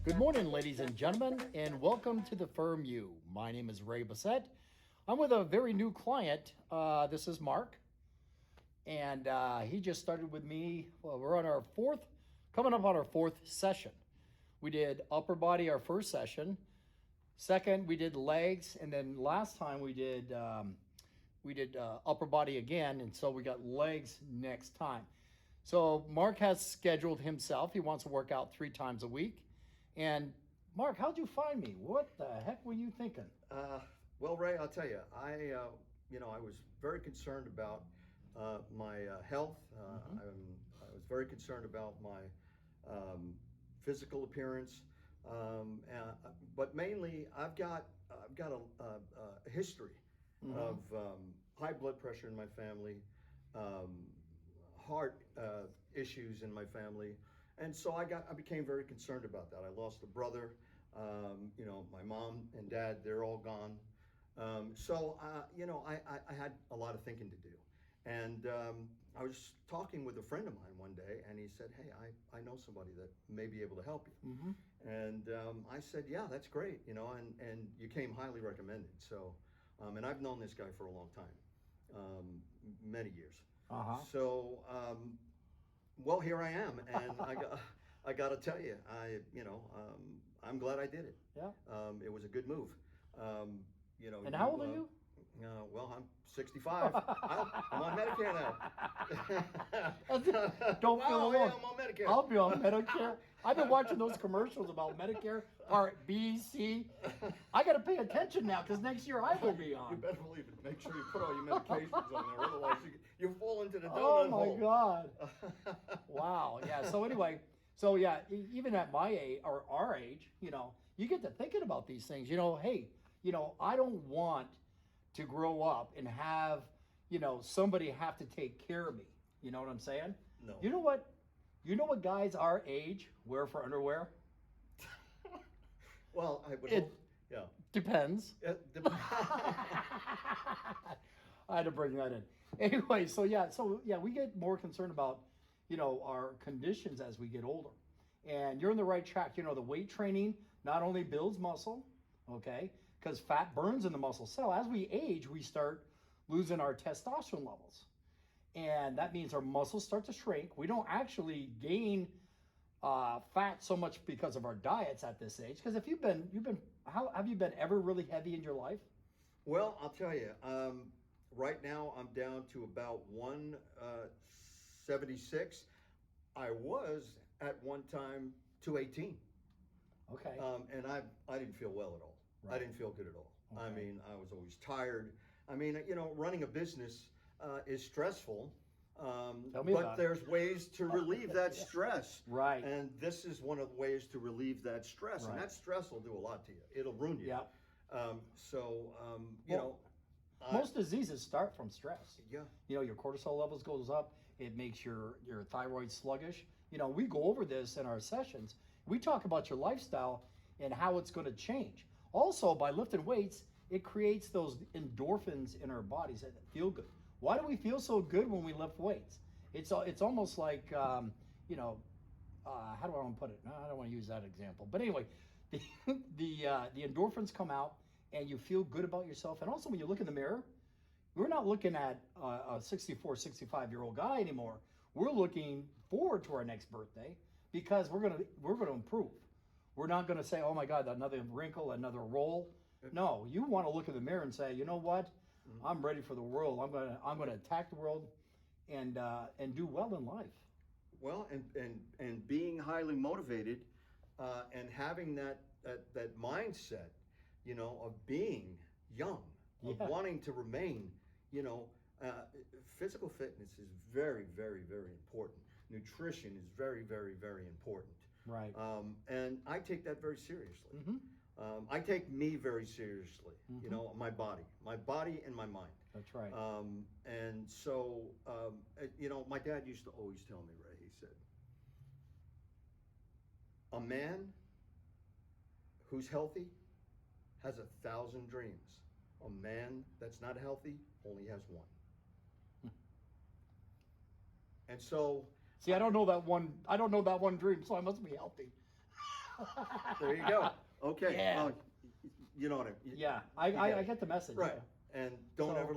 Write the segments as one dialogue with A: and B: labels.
A: Good morning, ladies and gentlemen, and welcome to the Firm U. My name is Ray Bessette. I'm with a very new client. This is Mark, and he just started with me. Well, we're on our coming up on our fourth session. We did upper body our first session. Second, we did legs, and then last time we did upper body again, and so we got legs next time. So Mark has scheduled himself. He wants to work out 3 times a week. And Mark, how'd you find me? What the heck were you thinking?
B: Well, Ray, I'll tell you, I was very concerned about my health. I was very concerned about my physical appearance, but mainly I've got a history of high blood pressure in my family, heart issues in my family. And so I became very concerned about that. I lost a brother, my mom and dad, they're all gone. I had a lot of thinking to do. And I was talking with a friend of mine one day, and he said, hey, I know somebody that may be able to help you. And I said, yeah, that's great, and you came highly recommended. So, and I've known this guy for a long time, many years. Well, here I am, and I got to tell you, I'm glad I did it.
A: Yeah.
B: It was a good move.
A: And how old are you?
B: Well, I'm 65. I'm on Medicare now.
A: Don't feel alone.
B: Yeah, I'm on Medicare.
A: I'll be on Medicare. I've been watching those commercials about Medicare, Part B, C. I got to pay attention now because next year I will be on.
B: You better believe it. Make sure you put all your medications on there, otherwise you fall into the donut
A: Oh my
B: hole.
A: God! Wow. Yeah. So anyway, even at my age or our age, you get to thinking about these things. Hey, I don't want to grow up and have, somebody have to take care of me. You know what I'm saying?
B: No.
A: You know what guys our age wear for underwear?
B: Well, I would hope. Yeah.
A: Depends. I had to bring that in. Anyway, we get more concerned about, our conditions as we get older. And you're on the right track. The weight training not only builds muscle, okay, because fat burns in the muscle cell. As we age, we start losing our testosterone levels. And that means our muscles start to shrink. We don't actually gain fat so much because of our diets at this age. Because if how have you been ever really heavy in your life?
B: Well, I'll tell you, right now I'm down to about 176. I was at one time 218.
A: Okay.
B: And I didn't feel well at all. Right. I didn't feel good at all. Okay. I mean, I was always tired. I mean, running a business is stressful. But there's ways to relieve that stress.
A: Right.
B: And this is one of the ways to relieve that stress. Right. And that stress will do a lot to you. It'll ruin you.
A: Yeah.
B: Most
A: diseases start from stress.
B: Yeah.
A: Your cortisol levels goes up. It makes your thyroid sluggish. We go over this in our sessions. We talk about your lifestyle and how it's going to change. Also, by lifting weights, it creates those endorphins in our bodies that feel good. Why do we feel so good when we lift weights? It's almost like, how do I want to put it? No, I don't want to use that example. But anyway, the endorphins come out and you feel good about yourself. And also when you look in the mirror, we're not looking at a 64, 65-year-old guy anymore. We're looking forward to our next birthday because we're gonna improve. We're not gonna say, oh my God, another wrinkle, another roll. No, you want to look in the mirror and say, you know what? I'm ready for the world. I'm gonna attack the world and do well in life.
B: Well, and being highly motivated and having that mindset, of being young, of wanting to remain, physical fitness is very, very, very important. Nutrition is very, very, very important.
A: Right.
B: And I take that very seriously. I take me very seriously, my body and my mind.
A: That's right.
B: And so, my dad used to always tell me, Ray, he said, a man who's healthy has 1,000 dreams. A man that's not healthy only has one. And so
A: See, I don't know that one dream, so I must be healthy.
B: There you go. Okay.
A: Yeah.
B: Well, you know what I mean.
A: Yeah,
B: You get
A: I
B: it.
A: get the message.
B: Right.
A: Yeah.
B: And don't
A: So-
B: ever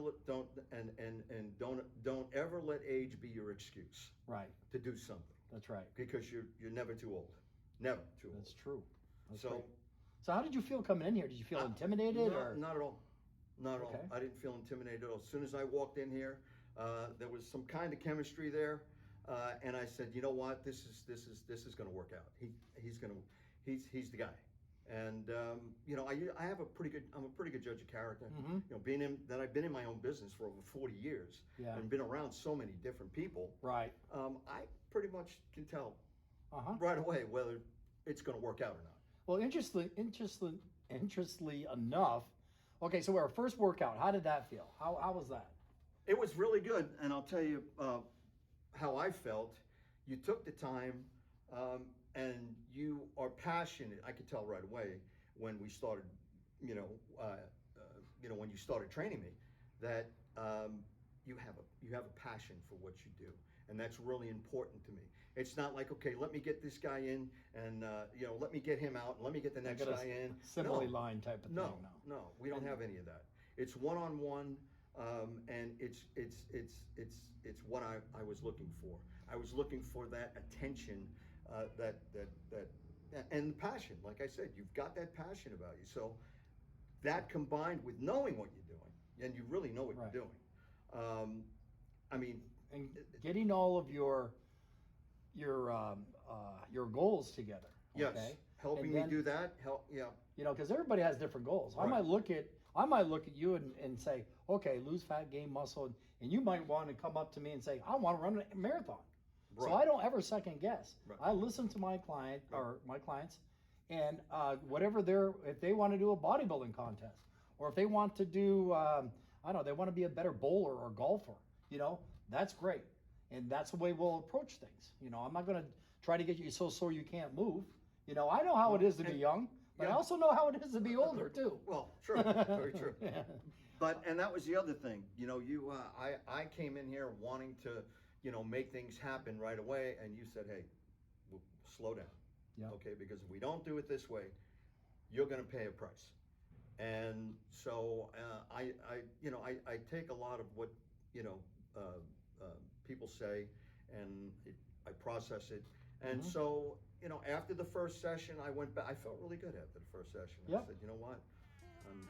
B: don't ever let age be your excuse
A: Right.
B: to do something,
A: That's right.
B: because you're never too old. Never too old.
A: That's true. That's
B: So
A: great. So how did you feel coming in here? Did you feel intimidated or?
B: not at all. Not at all.
A: Okay.
B: I didn't feel intimidated at all. As soon as I walked in here, there was some kind of chemistry there, and I said, you know what, this is going to work out. He's the guy. And you know, I'm a pretty good judge of character.
A: Mhm.
B: You know, I've been in my own business for over 40 years
A: Yeah.
B: and been around so many different people.
A: Right.
B: I pretty much can tell
A: Uh-huh.
B: right away whether it's going to work out or not.
A: Well, interestingly enough, okay, so our first workout, how did that feel? How was that?
B: It was really good, and I'll tell you how I felt. You took the time, and you are passionate. I could tell right away when we started, when you started training me, that you have a passion for what you do, and that's really important to me. It's not like, okay, let me get this guy in, and let me get him out, and let me get the next guy in.
A: Simile line type of thing.
B: No, we don't have any of that. It's one-on-one, and it's what I was looking for. I was looking for that attention, and passion. Like I said, you've got that passion about you. So that combined with knowing what you're doing, and you really know what
A: Right.
B: you're doing. I mean,
A: And getting all of your goals together.
B: yes,
A: Okay?
B: helping
A: And
B: me
A: then-
B: do that. Yeah.
A: You know, because everybody has different goals. I
B: Right.
A: might look at you and say, okay, lose fat, gain muscle, and you might want to come up to me and say, I want to run a marathon. So
B: Right.
A: I don't ever second guess.
B: Right.
A: I listen to my client
B: Right.
A: or my clients, and whatever if they want to do a bodybuilding contest, or if they want to do, I don't know, they want to be a better bowler or golfer. You know, that's great, and that's the way we'll approach things. You know, I'm not going to try to get you so sore you can't move. You know, I know how it is to be
B: And-
A: young, but I
B: yeah.
A: also know how it is to be older too.
B: Well, true, very true.
A: Yeah.
B: And that was the other thing. You know, I came in here wanting to, make things happen right away, and you said, hey, slow down.
A: Yeah.
B: Okay, because if we don't do it this way, you're going to pay a price. And so I take a lot of what people say, and I process it. And
A: Mhm.
B: so after the first session, I went back. I felt really good after the first session. I
A: Yep.
B: said, you know what?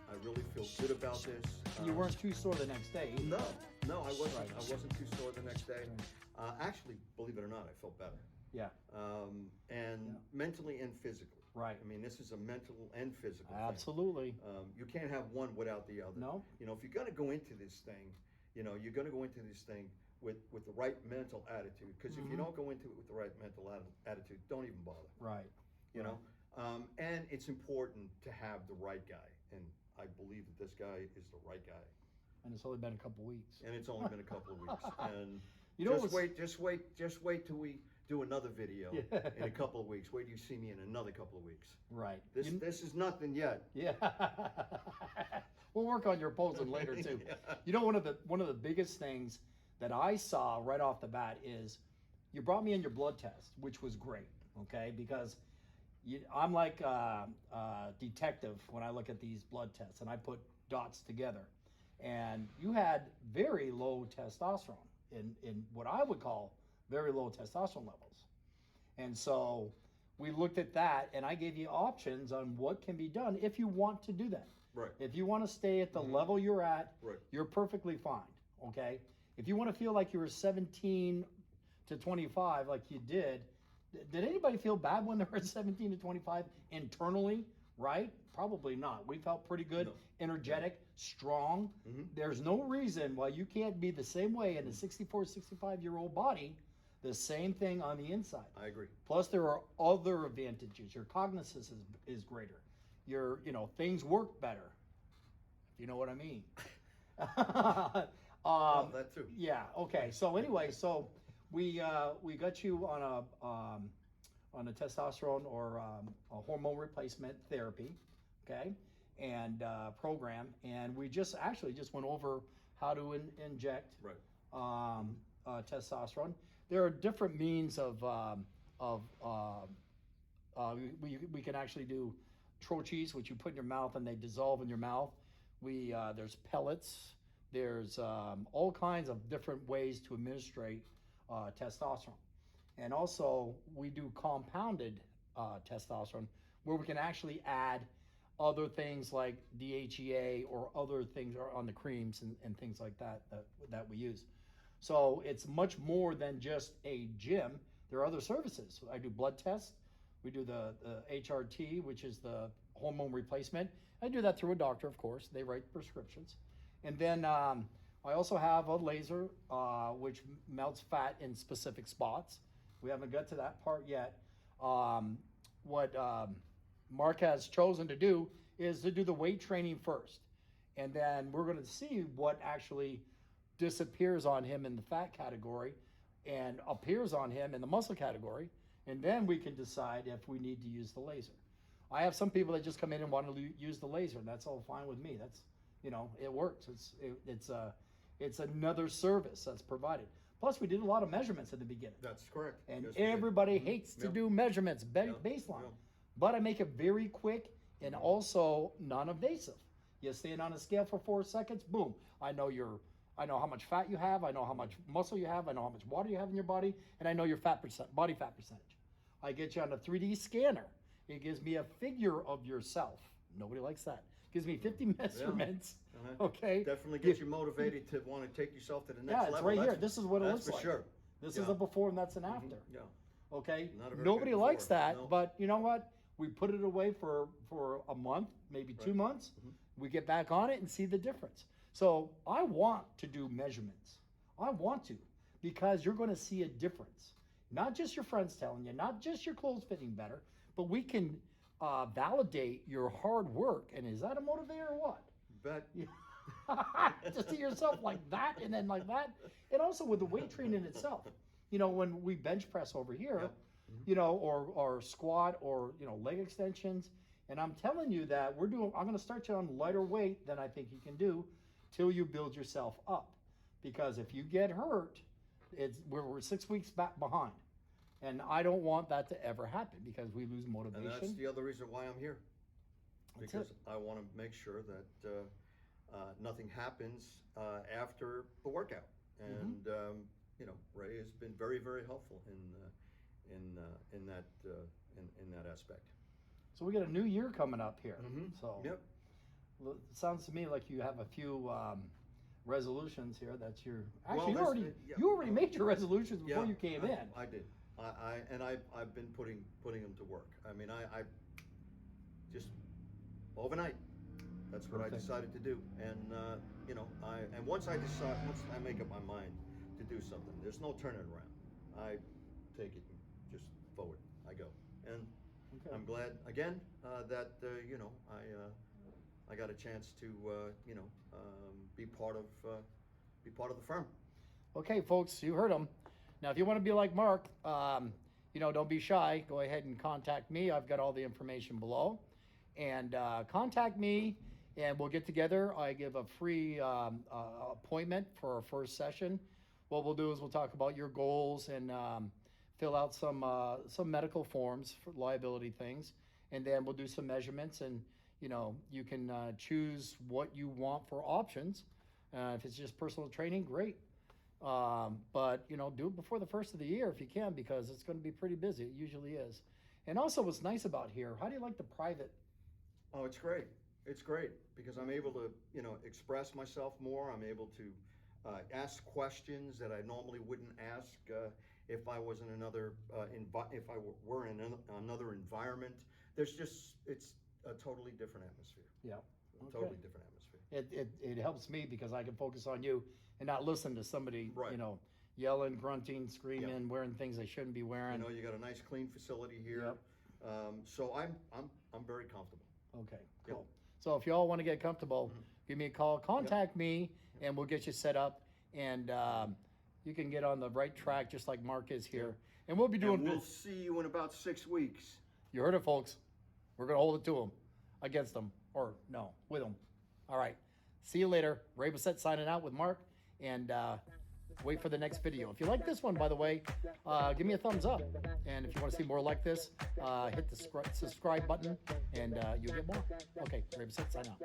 B: I really feel good about this.
A: You weren't too sore the next day. either.
B: No, I wasn't.
A: Right.
B: I wasn't too sore the next day. Actually, believe it or not, I felt better.
A: Yeah.
B: And
A: Yeah.
B: mentally and physically.
A: Right.
B: I mean, this is a mental and physical thing.
A: Absolutely.
B: You can't have one without the other.
A: No.
B: If you're going to go into this thing, you're going to go into this thing with the right mental attitude. Because if you
A: Mhm.
B: don't go into it with the right mental attitude, don't even bother.
A: Right.
B: You know, and it's important to have the right guy, and I believe that this guy is the right guy.
A: And it's only been a couple weeks.
B: And it's only been a couple of weeks, and
A: You know
B: just
A: what's-
B: wait till we do another video
A: Yeah.
B: in a couple of weeks. Wait till you see me in another couple of weeks.
A: Right.
B: This is nothing yet.
A: Yeah. We'll work on your posing later too.
B: Yeah.
A: You know, one of the biggest things that I saw right off the bat is you brought me in your blood test, which was great. Okay, because I'm like a detective when I look at these blood tests, and I put dots together. And you had very low testosterone in what I would call very low testosterone levels. And so we looked at that, and I gave you options on what can be done if you want to do that.
B: Right.
A: If you want to stay at the
B: Mhm.
A: level you're at,
B: Right.
A: you're perfectly fine. Okay. If you want to feel like you were 17 to 25, like you did anybody feel bad when they were 17 to 25 internally? Right? Probably not. We felt pretty good,
B: No.
A: energetic, strong.
B: Mhm.
A: There's no reason why you can't be the same way in a 64, 65-year-old body, the same thing on the inside.
B: I agree.
A: Plus, there are other advantages. Your cognizance is greater. Things work better. If you know what I mean.
B: That too.
A: Yeah. Okay. So anyway, we got you on a testosterone or a hormone replacement therapy, okay, and program, and we just went over how to inject
B: Right.
A: testosterone. there are different means of we can actually do troches, which you put in your mouth and they dissolve in your mouth. There's pellets. There's all kinds of different ways to administrate testosterone. And also we do compounded testosterone, where we can actually add other things like DHEA or other things on the creams and things like that we use. So it's much more than just a gym. There are other services. I do blood tests. We do the HRT, which is the hormone replacement. I do that through a doctor, of course. They write prescriptions. And then I also have a laser, which melts fat in specific spots. We haven't got to that part yet. What Mark has chosen to do is to do the weight training first. And then we're going to see what actually disappears on him in the fat category and appears on him in the muscle category. And then we can decide if we need to use the laser. I have some people that just come in and want to use the laser, and that's all fine with me. That's, it works. It's another service that's provided. Plus, we did a lot of measurements in the beginning.
B: That's correct.
A: And
B: yes,
A: everybody hates to do measurements, baseline. Yeah. But I make it very quick and also non-invasive. You stand on a scale for 4 seconds, boom. I know how much fat you have, I know how much muscle you have, I know how much water you have in your body, and I know your body fat percentage. I get you on a 3D scanner. It gives me a figure of yourself. Nobody likes that. It gives me 50 measurements. Yeah. Uh-huh. Okay.
B: Definitely gets you motivated to want to take yourself to the next level.
A: Yeah, it's right here. This is what it looks like.
B: That's for sure.
A: This is a before and that's an after.
B: Mm-hmm. Yeah.
A: Okay. Nobody likes that,
B: no.
A: But you know what? We put it away for a month, maybe 2 months. Mm-hmm. We get back on it and see the difference. So I want to do measurements. I want to, because you're going to see a difference. Not just your friends telling you, not just your clothes fitting better, but we can validate your hard work. And is that a motivator or what?
B: Bet.
A: Just see yourself like that and then like that. And also with the weight training itself. When we bench press over here,
B: yep. Mm-hmm.
A: or squat or, leg extensions. And I'm telling you that I'm going to start you on lighter weight than I think you can do till you build yourself up. Because if you get hurt, we're 6 weeks back behind. And I don't want that to ever happen because we lose motivation.
B: And that's the other reason why I'm here. Because I want to make sure that nothing happens after the workout. And, Ray has been very, very helpful in that aspect.
A: So we got a new year coming up here.
B: Mm-hmm.
A: So
B: yep.
A: It sounds to me like you have a few resolutions here that you're actually you already made your resolutions before you came in.
B: I did. I've been putting them to work. I mean, I just overnight. That's what I decided to do. And and once I make up my mind to do something, there's no turning around. I take it just forward. I go. And I'm glad again that I got a chance to be part of the firm.
A: Okay, folks, you heard him. Now, if you want to be like Mark, don't be shy. Go ahead and contact me. I've got all the information below, and contact me, and we'll get together. I give a free appointment for our first session. What we'll do is we'll talk about your goals and fill out some medical forms for liability things, and then we'll do some measurements, and you can choose what you want for options. If it's just personal training, great. But do it before the first of the year if you can, because it's going to be pretty busy. It usually is. And also, what's nice about here, how do you like the private?
B: Oh, it's great. It's great because I'm able to express myself more. I'm able to ask questions that I normally wouldn't ask if I was in another if I were in another environment. It's a totally different atmosphere.
A: Yeah.
B: Okay. Totally different atmosphere.
A: It helps me because I can focus on you and not listen to somebody,
B: right.
A: Yelling, grunting, screaming, wearing things they shouldn't be wearing.
B: You got a nice clean facility here.
A: Yep.
B: So I'm very comfortable.
A: Okay, cool. Yep. So if y'all want to get comfortable, give me a call, contact me, and we'll get you set up, and you can get on the right track just like Mark is here. And we'll be doing.
B: And we'll see you in about 6 weeks.
A: You heard it, folks. We're gonna hold it to them, against them, or no, with them. All right. See you later. Ray Bessette signing out with Mark, and wait for the next video. If you like this one, by the way, give me a thumbs up. And if you want to see more like this, hit the subscribe button, and you'll get more. Okay, Bessette, sign out.